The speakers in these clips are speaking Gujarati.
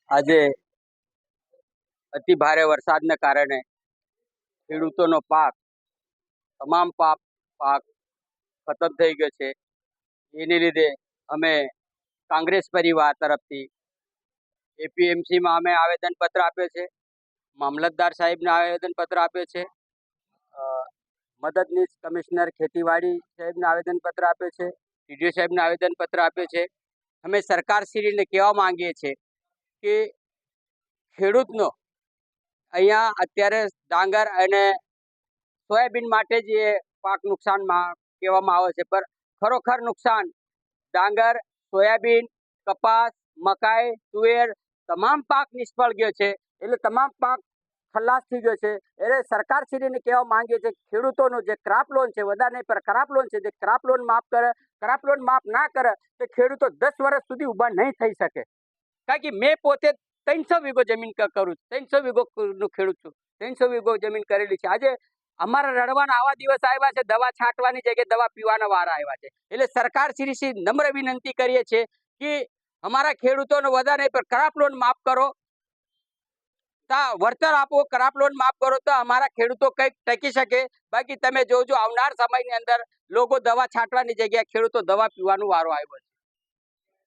આજે અતિ ભારે વરસાદને કારણે ખેડૂતોનો તમામ પાક ખતમ થઈ ગયો છે. એને લીધે અમે કોંગ્રેસ પરિવાર તરફથી એપીએમસીમાં અમે આવેદનપત્ર આપ્યો છે, મામલતદાર સાહેબને આવેદનપત્ર આપ્યો છે, મદદનીશ કમિશનર ખેતીવાડી સાહેબને આવેદનપત્ર આપ્યો છે, ટીડીઓ સાહેબને આવેદનપત્ર આપ્યો છે. અમે સરકારશ્રીને કહેવા માંગીએ છીએ કે ખેડૂતનો અહીંયા અત્યારે ડાંગર અને સોયાબીન માટે જ એ પાક નુકસાનમાં કહેવામાં આવે છે, પણ ખરોખર નુકસાન ડાંગર, સોયાબીન, કપાસ, મકાઈ, તુવેર તમામ પાક નિષ્ફળ ગયો છે. એટલે તમામ પાક ખલાસ થઈ ગયો છે. એટલે સરકારશ્રીને કહેવા માંગીએ છીએ ખેડૂતોનો જે ક્રાપ લોન છે, વધારે નહીં પર ક્રાપ લોન છે, જે ક્રાપ લોન માફ કરે. ક્રાપ લોન માફ ના કરે તો ખેડૂતો 10 વર્ષ સુધી ઊભા નહીં થઈ શકે. કારણ કે મેં પોતે 300 વીઘો જમીન કરું છું, 300 વીઘોનું ખેડૂત છું, 300 વીઘો જમીન કરેલી છે. આજે અમારા રડવાના આવા દિવસ આવ્યા છે, દવા છાંટવાની જગ્યાએ દવા પીવાના વારા આવ્યા છે. એટલે સરકારશ્રી નમ્ર વિનંતી કરીએ છીએ કે અમારા ખેડૂતોનો વધારે નહીં પણ ક્રાપ લોન માફ કરો, વળતર આપો, ક્રાપ લોન માફ કરો તો અમારા ખેડૂતો કંઈક ટકી શકે. બાકી તમે જોજો આવનાર સમયની અંદર લોકો દવા છાંટવાની જગ્યાએ ખેડૂતો દવા પીવાનો વારો આવ્યો છે.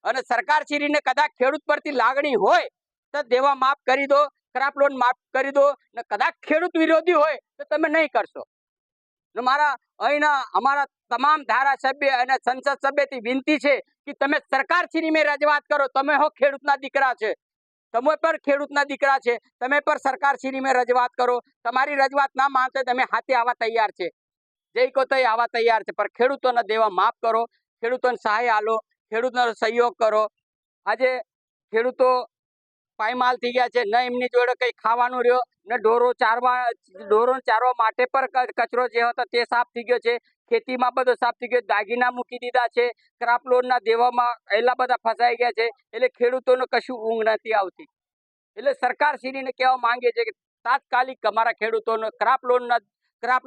અને સરકારશ્રીને કદાચ ખેડૂત પરથી લાગણી હોય તો દેવા માફ કરી દો, ક્રાપ લોન માફ કરી દો. ને કદાચ ખેડૂત વિરોધી હોય તો તમે નહીં કરશો. ને મારા અહીંના અમારા તમામ ધારાસભ્ય અને સંસદ સભ્યથી વિનંતી છે કે તમે સરકારશ્રીને રજૂઆત કરો. તમે હો ખેડૂતના દીકરા છે, તમે પણ ખેડૂતના દીકરા છે, તમે પણ સરકારશ્રીને રજૂઆત કરો. તમારી રજૂઆત ના માનતો તમે હાથે આવવા તૈયાર છે, જય કો તય આવવા તૈયાર છે, પણ ખેડૂતોના દેવા માફ કરો, ખેડૂતોને સહાય આલો, ખેડૂતનો સહયોગ કરો. આજે ખેડૂતો પાયમાલ થઈ ગયા છે, ન એમની જોડે કંઈ ખાવાનું રહ્યો, ને ઢોરો ચારવા માટે પણ કચરો જે હતો તે સાફ થઈ ગયો છે. ખેતીમાં બધો સાફ થઈ ગયો, દાગીના મૂકી દીધા છે, ક્રાપ લોનના દેવામાં એટલા બધા ફસાઈ ગયા છે. એટલે ખેડૂતોને કશું ઊંઘ નથી આવતી. એટલે સરકારશ્રીને કહેવા માંગે છે કે તાત્કાલિક અમારા ખેડૂતોનો ક્રાપ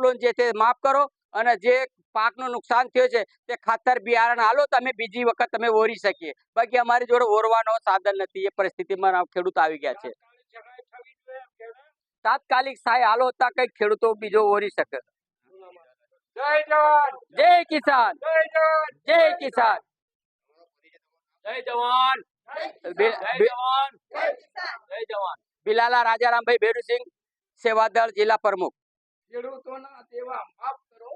લોન જે છે માફ કરો. અને જે પાકનું નુકસાન થયું છે તે ખાતર બિયારણ હાલો, તમે બીજી વખત તમે ઓરી શકીએ. બાકી અમારી જોડે ઓરવાનો સાધન નથી. એ પરિસ્થિતિમાં ખેડૂત આવી ગયા છે. તાત્કાલિક સહાય હાલો તા કઈ ખેડૂતો બીજો ઓરી શકે. જય જવાન, જય કિસાન, જય કિસાન, જય જવાન, જય જવાન. બિલાલા રાજારામભાઈ ભેરુસિંહ, સેવાદળ જિલ્લા પ્રમુખ. ખેડૂતોના દેવા માફ કરો.